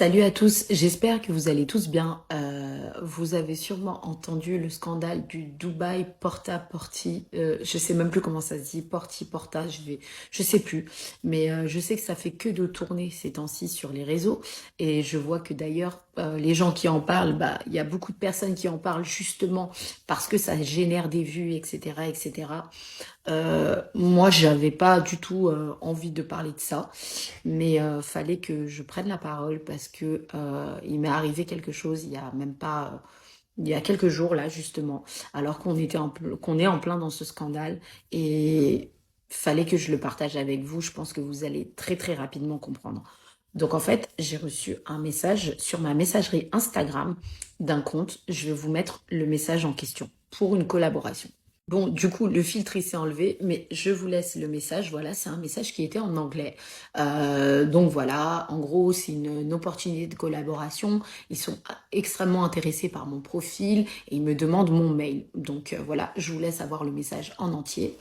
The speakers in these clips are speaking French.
Salut à tous, j'espère que vous allez tous bien. Vous avez sûrement entendu le scandale du Dubaï Porta Porti. Je sais même plus comment ça se dit, Porti Porta, je sais plus. Mais je sais que ça fait que de tourner ces temps-ci sur les réseaux. Et je vois que d'ailleurs, les gens qui en parlent, bah, il y a beaucoup de personnes qui en parlent justement parce que ça génère des vues, etc., etc. Moi, j'avais pas du tout envie de parler de ça, mais fallait que je prenne la parole parce que il m'est arrivé quelque chose il y a même pas, il y a quelques jours là justement, alors qu'on est en plein dans ce scandale et fallait que je le partage avec vous. Je pense que vous allez très très rapidement comprendre. Donc en fait, j'ai reçu un message sur ma messagerie Instagram d'un compte. Je vais vous mettre le message en question pour une collaboration. Bon, du coup, le filtre il s'est enlevé, mais je vous laisse le message. Voilà, c'est un message qui était en anglais. Donc voilà, en gros, c'est une opportunité de collaboration. Ils sont extrêmement intéressés par mon profil et ils me demandent mon mail. Donc voilà, je vous laisse avoir le message en entier.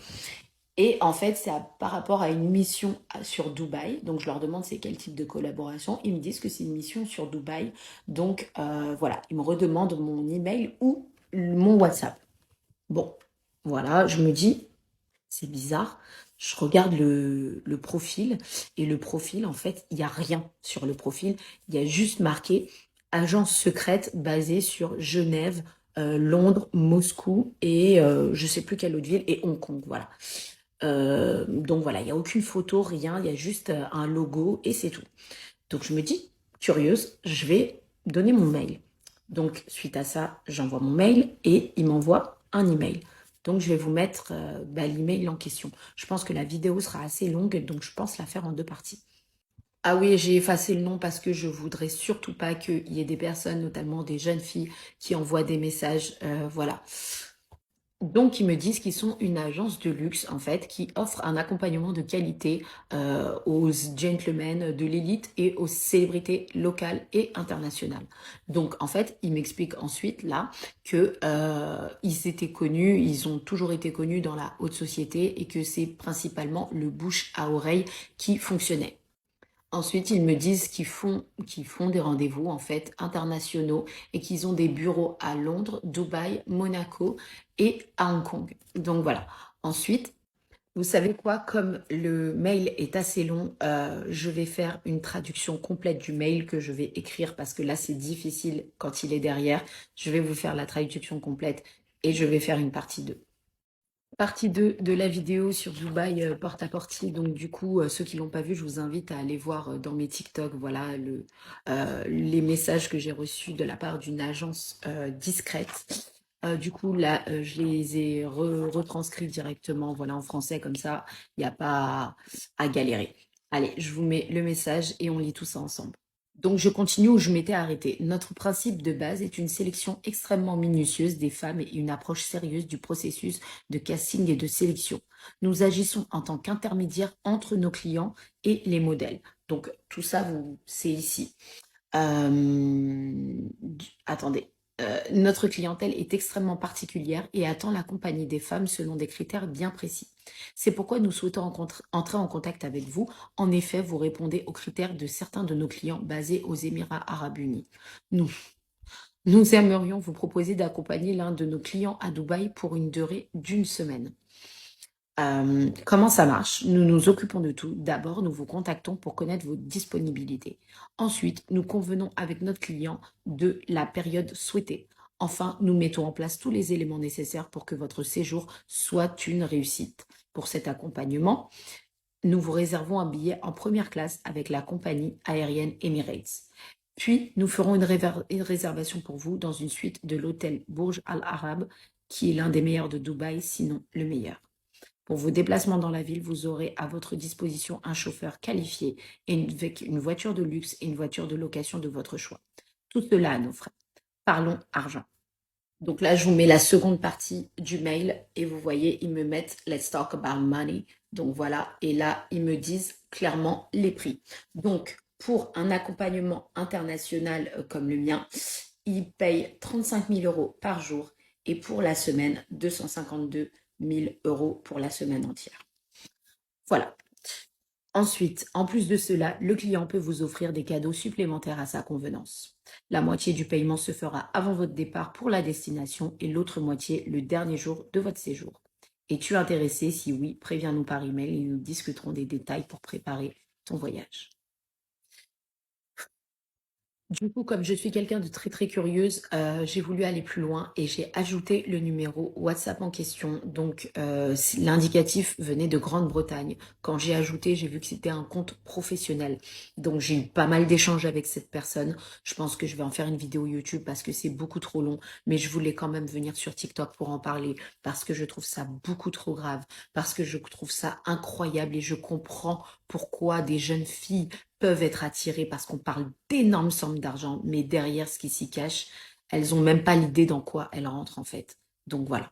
Et en fait, par rapport à une mission sur Dubaï. Donc je leur demande c'est quel type de collaboration. Ils me disent que c'est une mission sur Dubaï. Donc voilà, ils me redemandent mon email ou mon WhatsApp. Bon, voilà, je me dis, c'est bizarre. Je regarde le profil et le profil, en fait, il n'y a rien sur le profil. Il y a juste marqué agence secrète basée sur Genève, Londres, Moscou et je sais plus quelle autre ville et Hong Kong. Voilà. Donc voilà, il n'y a aucune photo, rien. Il y a juste un logo et c'est tout. Donc je me dis, curieuse, je vais donner mon mail. Donc suite à ça, j'envoie mon mail et il m'envoie un email. Donc je vais vous mettre l'email en question. Je pense que la vidéo sera assez longue, donc je pense la faire en deux parties. Ah oui, j'ai effacé le nom parce que je voudrais surtout pas qu'il y ait des personnes, notamment des jeunes filles, qui envoient des messages. Voilà. Donc, ils me disent qu'ils sont une agence de luxe, en fait, qui offre un accompagnement de qualité aux gentlemen de l'élite et aux célébrités locales et internationales. Donc, en fait, ils m'expliquent ensuite, là, que ils étaient connus, ils ont toujours été connus dans la haute société et que c'est principalement le bouche à oreille qui fonctionnait. Ensuite, ils me disent qu'ils font des rendez-vous en fait internationaux et qu'ils ont des bureaux à Londres, Dubaï, Monaco et à Hong Kong. Donc voilà. Ensuite, vous savez quoi, comme le mail est assez long, je vais faire une traduction complète du mail que je vais écrire parce que là c'est difficile quand il est derrière. Je vais vous faire la traduction complète et je vais faire une partie 2. Partie 2 de la vidéo sur Dubaï porte à porte. Donc du coup, ceux qui l'ont pas vu, je vous invite à aller voir dans mes TikTok, voilà, les messages que j'ai reçus de la part d'une agence discrète. Du coup, là, je les ai retranscrits directement, voilà, en français, comme ça, il n'y a pas à galérer. Allez, je vous mets le message et on lit tout ça ensemble. Donc je continue où je m'étais arrêtée. Notre principe de base est une sélection extrêmement minutieuse des femmes et une approche sérieuse du processus de casting et de sélection. Nous agissons en tant qu'intermédiaire entre nos clients et les modèles. Donc tout ça, c'est ici. Attendez. Notre clientèle est extrêmement particulière et attend la compagnie des femmes selon des critères bien précis. C'est pourquoi nous souhaitons entrer en contact avec vous. En effet, vous répondez aux critères de certains de nos clients basés aux Émirats arabes unis. Nous, nous aimerions vous proposer d'accompagner l'un de nos clients à Dubaï pour une durée d'une semaine. Comment ça marche? Nous nous occupons de tout. D'abord, nous vous contactons pour connaître vos disponibilités. Ensuite, nous convenons avec notre client de la période souhaitée. Enfin, nous mettons en place tous les éléments nécessaires pour que votre séjour soit une réussite. Pour cet accompagnement, nous vous réservons un billet en première classe avec la compagnie aérienne Emirates. Puis, nous ferons une réservation pour vous dans une suite de l'hôtel Burj Al Arab, qui est l'un des meilleurs de Dubaï, sinon le meilleur. Pour vos déplacements dans la ville, vous aurez à votre disposition un chauffeur qualifié et avec une voiture de luxe et une voiture de location de votre choix. Tout cela à nos frais. Parlons argent. Donc là, je vous mets la seconde partie du mail et vous voyez, ils me mettent Let's talk about money. Donc voilà, et là, ils me disent clairement les prix. Donc, pour un accompagnement international comme le mien, ils payent 35 000 euros par jour et pour la semaine, 252 000 euros pour la semaine entière. Voilà. Ensuite, en plus de cela, le client peut vous offrir des cadeaux supplémentaires à sa convenance. La moitié du paiement se fera avant votre départ pour la destination et l'autre moitié le dernier jour de votre séjour. Es-tu intéressé? Si oui, préviens-nous par email et nous discuterons des détails pour préparer ton voyage. Du coup, comme je suis quelqu'un de très très curieuse, j'ai voulu aller plus loin et j'ai ajouté le numéro WhatsApp en question. Donc, l'indicatif venait de Grande-Bretagne. Quand j'ai ajouté, j'ai vu que c'était un compte professionnel. Donc, j'ai eu pas mal d'échanges avec cette personne. Je pense que je vais en faire une vidéo YouTube parce que c'est beaucoup trop long, mais je voulais quand même venir sur TikTok pour en parler parce que je trouve ça beaucoup trop grave, parce que je trouve ça incroyable et je comprends pourquoi des jeunes filles peuvent être attirées parce qu'on parle d'énormes sommes d'argent, mais derrière ce qui s'y cache, elles ont même pas l'idée dans quoi elles rentrent en fait. Donc voilà.